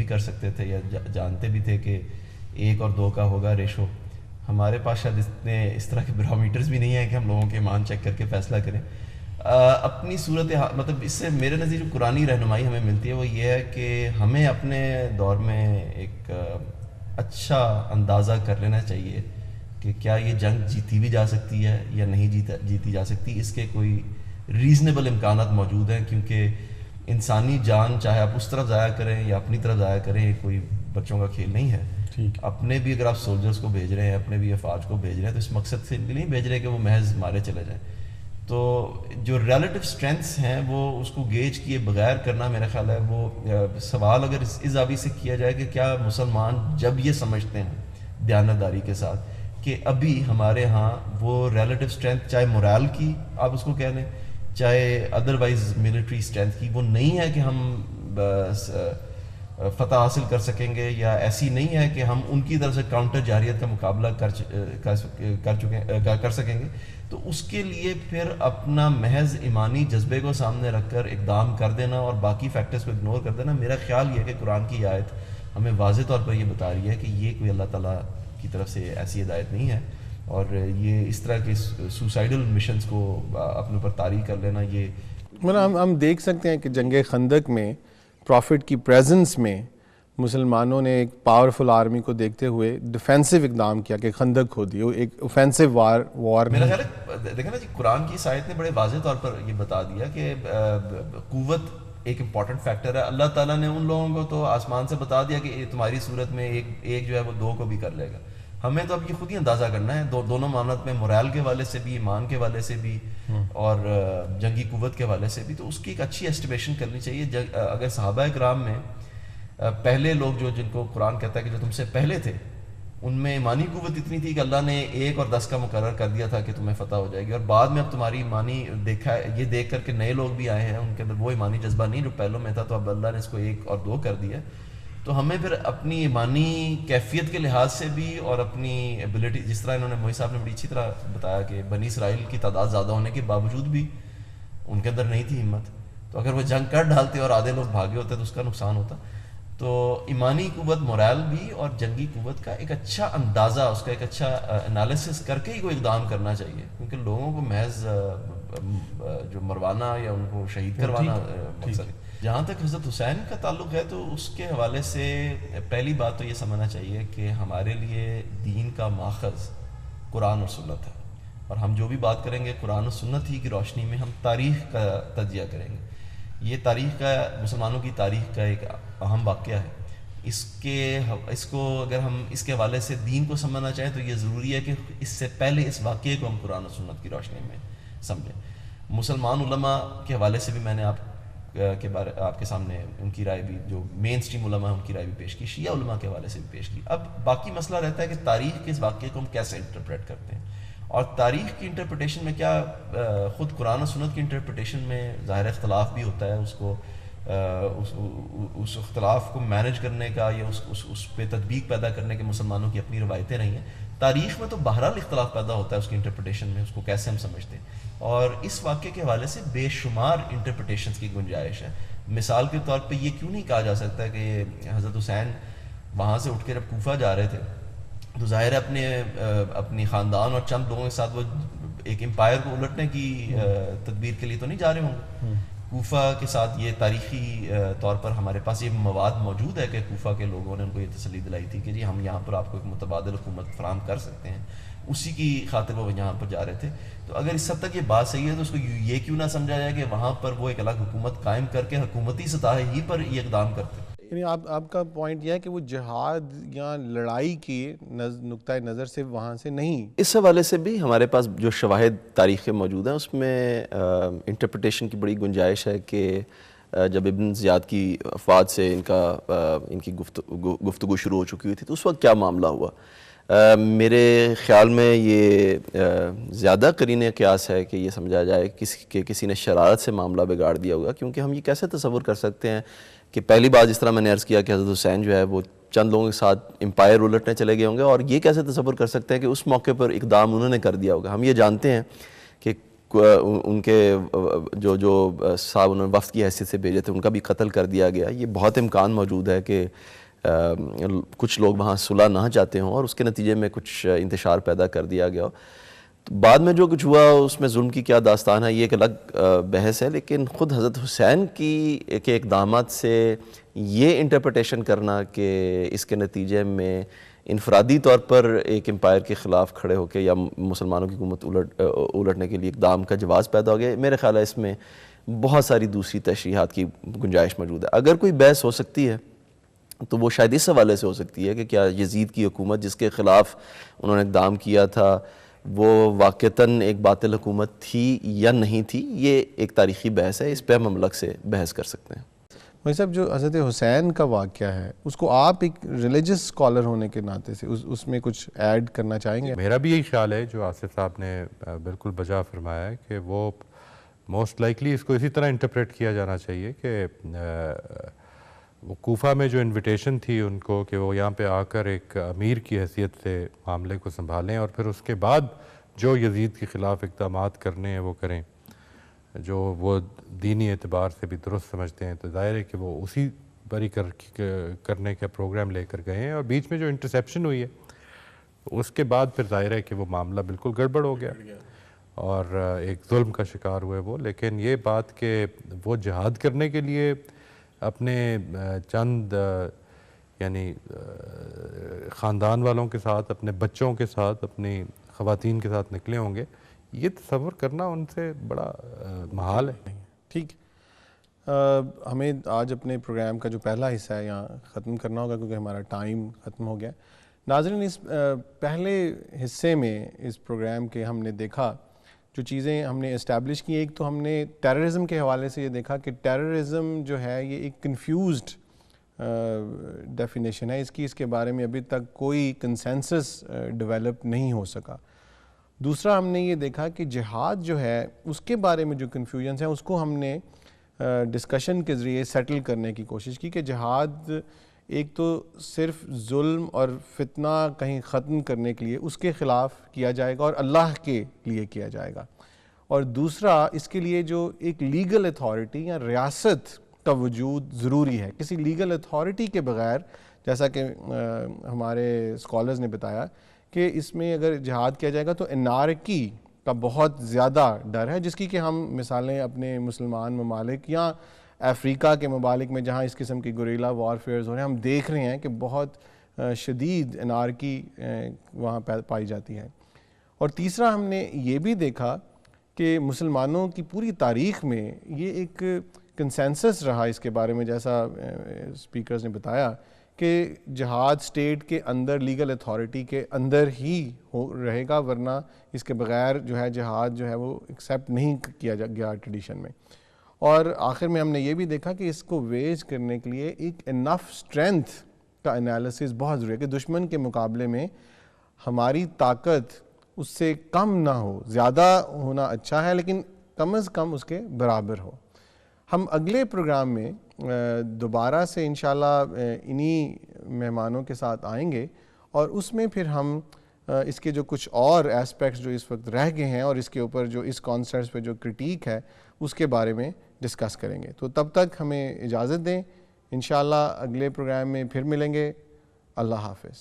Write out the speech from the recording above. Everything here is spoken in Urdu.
بھی کر سکتے تھے یا جانتے بھی تھے کہ 1 اور 2 کا ہوگا ریشو. ہمارے پاس شاید اتنے اس طرح کے بیرومیٹرز بھی نہیں ہیں کہ ہم لوگوں کے ایمان چیک کر کے فیصلہ کریں. اپنی صورت مطلب اس سے میرے نزدیک جو قرآنی رہنمائی ہمیں ملتی ہے وہ یہ ہے کہ ہمیں اپنے دور میں ایک اچھا اندازہ کر لینا چاہیے کہ کیا یہ جنگ جیتی بھی جا سکتی ہے یا نہیں جیتی جا سکتی. اس کے کوئی ریزنیبل امکانات موجود ہیں, کیونکہ انسانی جان چاہے آپ اس طرف ضائع کریں یا اپنی طرف ضائع کریں, یہ کوئی بچوں کا کھیل نہیں ہے. اپنے بھی اگر آپ سولجرز کو بھیج رہے ہیں, اپنے بھی افواج کو بھیج رہے ہیں, تو اس مقصد سے ان کے نہیں بھیج رہے کہ وہ محض مارے چلے جائیں. تو جو ریلیٹیو اسٹرینتھس ہیں وہ اس کو گیج کیے بغیر کرنا میرا خیال ہے وہ سوال اگر اس زاویے سے کیا جائے کہ کیا مسلمان جب یہ سمجھتے ہیں دیانتداری کے ساتھ کہ ابھی ہمارے ہاں وہ ریلیٹیو اسٹرینتھ چاہے مورال کی آپ اس کو کہہ لیں چاہے ادروائز ملٹری اسٹرینتھ کی وہ نہیں ہے کہ ہم فتح حاصل کر سکیں گے, یا ایسی نہیں ہے کہ ہم ان کی طرف سے کاؤنٹر جارحیت کا مقابلہ کر سکیں گے. تو اس کے لیے پھر اپنا محض ایمانی جذبے کو سامنے رکھ کر اقدام کر دینا اور باقی فیکٹرز کو اگنور کر دینا, میرا خیال یہ ہے کہ قرآن کی آیت ہمیں واضح طور پر یہ بتا رہی ہے کہ یہ کوئی اللہ تعالیٰ کی طرف سے ایسی ہدایت نہیں ہے. اور یہ اس طرح کے سوسائڈل مشنز کو اپنے اوپر طاری کر لینا, یہ مطلب ہم دیکھ سکتے ہیں کہ جنگ خندق میں پروفٹ کی پریزنس میں مسلمانوں نے ایک پاورفل آرمی کو دیکھتے ہوئے ڈیفینسو اقدام کیا کہ خندق کھودی, وہ ایک اوفینسو وار میرا خیال ہے دیکھیں نا جی قرآن کی آیت نے بڑے واضح طور پر یہ بتا دیا کہ قوت ایک امپورٹنٹ فیکٹر ہے. اللہ تعالیٰ نے ان لوگوں کو تو آسمان سے بتا دیا کہ تمہاری صورت میں ایک جو ہے وہ 2 کو بھی کر لے گا. ہمیں تو اب یہ خود ہی اندازہ کرنا ہے دونوں معاملات میں, مورال کے حوالے سے بھی, ایمان کے حوالے سے بھی اور جنگی قوت کے حوالے سے بھی. تو اس کی ایک اچھی ایسٹیمیشن کرنی چاہیے. اگر صحابہ کرام میں پہلے لوگ جن کو قرآن کہتا ہے کہ جو تم سے پہلے تھے, ان میں ایمانی قوت اتنی تھی کہ اللہ نے 1 اور 10 کا مقرر کر دیا تھا کہ تمہیں فتح ہو جائے گی, اور بعد میں اب تمہاری ایمانی دیکھا یہ دیکھ کر کے نئے لوگ بھی آئے ہیں, ان کے اندر وہ ایمانی جذبہ نہیں جو پہلوں میں تھا, تو اب اللہ نے اس کو 1 اور 2 کر دیا. تو ہمیں پھر اپنی ایمانی کیفیت کے لحاظ سے بھی اور اپنی ایبلٹی, جس طرح انہوں نے موئی صاحب نے بڑی اچھی طرح بتایا کہ بنی اسرائیل کی تعداد زیادہ ہونے کے باوجود بھی ان کے اندر نہیں تھی ہمت, تو اگر وہ جنگ کر ڈالتے اور آدھے لوگ بھاگے ہوتے تو اس کا نقصان ہوتا. تو ایمانی قوت, مورال بھی اور جنگی قوت کا ایک اچھا اندازہ, اس کا ایک اچھا انالیسس کر کے ہی کوئی اقدام کرنا چاہیے, کیونکہ لوگوں کو محض جو مروانا یا ان کو شہید کروانا مقصد. جہاں تک حضرت حسین کا تعلق ہے تو اس کے حوالے سے پہلی بات تو یہ سمجھنا چاہیے کہ ہمارے لیے دین کا ماخذ قرآن اور سنت ہے, اور ہم جو بھی بات کریں گے قرآن و سنت ہی کی روشنی میں ہم تاریخ کا تجزیہ کریں گے. یہ تاریخ کا, مسلمانوں کی تاریخ کا ایک اہم واقعہ ہے. اس کو اگر ہم اس کے حوالے سے دین کو سمجھنا چاہیں تو یہ ضروری ہے کہ اس سے پہلے اس واقعے کو ہم قرآن و سنت کی روشنی میں سمجھیں. مسلمان علماء کے حوالے سے بھی میں نے آپ کے سامنے ان کی رائے بھی, جو مین سٹریم علماء ہیں ان کی رائے بھی پیش کی, شیعہ علماء کے حوالے سے بھی پیش کی. اب باقی مسئلہ رہتا ہے کہ تاریخ کے اس واقعے کو ہم کیسے انٹرپریٹ کرتے ہیں, اور تاریخ کی انٹرپریٹیشن میں کیا خود قرآن و سنت کی انٹرپریٹیشن میں ظاہر اختلاف بھی ہوتا ہے. اس کو اس اختلاف کو مینیج کرنے کا یا اس پہ تطبیق پیدا کرنے کے مسلمانوں کی اپنی روایتیں رہی ہیں. تاریخ میں تو بہرحال اختلاف پیدا ہوتا ہے اس کی انٹرپریٹیشن میں, اس کو کیسے ہم سمجھتے ہیں, اور اس واقعے کے حوالے سے بے شمار انٹرپریٹیشنز کی گنجائش ہے. مثال کے طور پہ یہ کیوں نہیں کہا جا سکتا کہ حضرت حسین وہاں سے اٹھ کے جب کوفہ جا رہے تھے تو ظاہر ہے اپنی خاندان اور چند لوگوں کے ساتھ وہ ایک امپائر کو الٹنے کی تدبیر کے لیے تو نہیں جا رہے ہوں گے. کوفہ کے ساتھ یہ تاریخی طور پر ہمارے پاس یہ مواد موجود ہے کہ کوفہ کے لوگوں نے ان کو یہ تسلی دلائی تھی کہ جی ہم یہاں پر آپ کو ایک متبادل حکومت فراہم کر سکتے ہیں, اسی کی خاطر وہ یہاں پر جا رہے تھے. تو اگر اس حد تک یہ بات صحیح ہے تو اس کو یہ کیوں نہ سمجھا جائے کہ وہاں پر وہ ایک الگ حکومت قائم کر کے حکومتی سطح ہی پر یہ اقدام کرتے. یعنی آپ کا پوائنٹ یہ ہے کہ وہ جہاد یا لڑائی کی نقطۂ نظر سے وہاں سے نہیں. اس حوالے سے بھی ہمارے پاس جو شواہد تاریخ موجود ہیں اس میں انٹرپریٹیشن کی بڑی گنجائش ہے کہ جب ابن زیاد کی افواد سے ان کی گفتگو شروع ہو چکی ہوئی تھی تو اس وقت کیا معاملہ ہوا. میرے خیال میں یہ زیادہ قرینِ قیاس ہے کہ یہ سمجھا جائے کہ کسی نے شرارت سے معاملہ بگاڑ دیا ہوگا, کیونکہ ہم یہ کیسے تصور کر سکتے ہیں کہ پہلی بات جس طرح میں نے عرض کیا کہ حضرت حسین جو ہے وہ چند لوگوں کے ساتھ امپائر الٹنے چلے گئے ہوں گے, اور یہ کیسے تصور کر سکتے ہیں کہ اس موقع پر اقدام انہوں نے کر دیا ہوگا. ہم یہ جانتے ہیں کہ ان کے جو صاحب انہوں نے وفد کی حیثیت سے بھیجے تھے ان کا بھی قتل کر دیا گیا. یہ بہت امکان موجود ہے کہ کچھ لوگ وہاں صلح نہ چاہتے ہوں اور اس کے نتیجے میں کچھ انتشار پیدا کر دیا گیا ہو. تو بعد میں جو کچھ ہوا اس میں ظلم کی کیا داستان ہے یہ ایک الگ بحث ہے, لیکن خود حضرت حسین کے اقدامات سے یہ انٹرپریٹیشن کرنا کہ اس کے نتیجے میں انفرادی طور پر ایک امپائر کے خلاف کھڑے ہو کے یا مسلمانوں کی حکومت الٹنے کے لیے اقدام کا جواز پیدا ہو گیا, میرے خیال ہے اس میں بہت ساری دوسری تشریحات کی گنجائش موجود ہے. اگر کوئی بحث ہو سکتی ہے تو وہ شاید اس حوالے سے ہو سکتی ہے کہ کیا یزید کی حکومت جس کے خلاف انہوں نے اقدام کیا تھا وہ واقعتاً ایک باطل حکومت تھی یا نہیں تھی. یہ ایک تاریخی بحث ہے, اس پہ ہم الگ سے بحث کر سکتے ہیں. بھائی صاحب جو حضرت حسین کا واقعہ ہے اس کو آپ ایک ریلیجس اسکالر ہونے کے ناطے سے اس میں کچھ ایڈ کرنا چاہیں گے؟ میرا بھی یہی خیال ہے جو آصف صاحب نے بالکل بجا فرمایا ہے کہ وہ موسٹ لائکلی اس کو اسی طرح انٹرپریٹ کیا جانا چاہیے کہ وہ کوفہ میں جو انویٹیشن تھی ان کو کہ وہ یہاں پہ آ کر ایک امیر کی حیثیت سے معاملے کو سنبھالیں اور پھر اس کے بعد جو یزید کے خلاف اقدامات کرنے ہیں وہ کریں جو وہ دینی اعتبار سے بھی درست سمجھتے ہیں. تو ظاہر ہے کہ وہ اسی بری کرنے کا پروگرام لے کر گئے ہیں اور بیچ میں جو انٹرسیپشن ہوئی ہے اس کے بعد پھر ظاہر ہے کہ وہ معاملہ بالکل گڑبڑ ہو گیا اور ایک ظلم کا شکار ہوئے وہ. لیکن یہ بات کہ وہ جہاد کرنے کے لیے اپنے چند یعنی خاندان والوں کے ساتھ, اپنے بچوں کے ساتھ, اپنی خواتین کے ساتھ نکلے ہوں گے, یہ تصور کرنا ان سے بڑا محال ہے. ٹھیک, ہمیں آج اپنے پروگرام کا جو پہلا حصہ ہے یہاں ختم کرنا ہوگا کیونکہ ہمارا ٹائم ختم ہو گیا. ناظرین, اس پہلے حصے میں اس پروگرام کے ہم نے دیکھا جو چیزیں ہم نے اسٹیبلش کی. ایک تو ہم نے ٹیررزم کے حوالے سے یہ دیکھا کہ ٹیررزم جو ہے یہ ایک کنفیوزڈ ڈیفینیشن ہے, اس کے بارے میں ابھی تک کوئی کنسنسس ڈیولپ نہیں ہو سکا. دوسرا ہم نے یہ دیکھا کہ جہاد جو ہے اس کے بارے میں جو کنفیوژنس ہیں اس کو ہم نے ڈسکشن کے ذریعے سیٹل کرنے کی کوشش کی کہ جہاد ایک تو صرف ظلم اور فتنہ کہیں ختم کرنے کے لیے اس کے خلاف کیا جائے گا اور اللہ کے لیے کیا جائے گا, اور دوسرا اس کے لیے جو ایک لیگل اتھارٹی یا ریاست کا وجود ضروری ہے. کسی لیگل اتھارٹی کے بغیر, جیسا کہ ہمارے اسکالرز نے بتایا کہ اس میں اگر جہاد کیا جائے گا تو انارکی کا بہت زیادہ ڈر ہے, جس کی کہ ہم مثالیں اپنے مسلمان ممالک یا افریقہ کے ممالک میں جہاں اس قسم کی گوریلا وارفیئرز ہو رہے ہیں ہم دیکھ رہے ہیں کہ بہت شدید انارکی وہاں پائی جاتی ہے. اور تیسرا ہم نے یہ بھی دیکھا کہ مسلمانوں کی پوری تاریخ میں یہ ایک کنسنسس رہا اس کے بارے میں, جیسا اسپیکرز نے بتایا کہ جہاد سٹیٹ کے اندر لیگل اتھارٹی کے اندر ہی رہے گا, ورنہ اس کے بغیر جو ہے جہاد جو ہے وہ ایکسیپٹ نہیں کیا گیا ٹریڈیشن میں. اور آخر میں ہم نے یہ بھی دیکھا کہ اس کو ویج کرنے کے لیے ایک انف اسٹرینتھ کا انالیسس بہت ضروری ہے کہ دشمن کے مقابلے میں ہماری طاقت اس سے کم نہ ہو, زیادہ ہونا اچھا ہے لیکن کم از کم اس کے برابر ہو. ہم اگلے پروگرام میں دوبارہ سے انشاءاللہ انہی مہمانوں کے ساتھ آئیں گے اور اس میں پھر ہم اس کے جو کچھ اور ایسپیکٹس جو اس وقت رہ گئے ہیں اور اس کے اوپر جو اس کانسیپٹس پہ جو کرٹیک ہے اس کے بارے میں ڈسکس کریں گے. تو تب تک ہمیں اجازت دیں, انشاءاللہ اگلے پروگرام میں پھر ملیں گے. اللہ حافظ.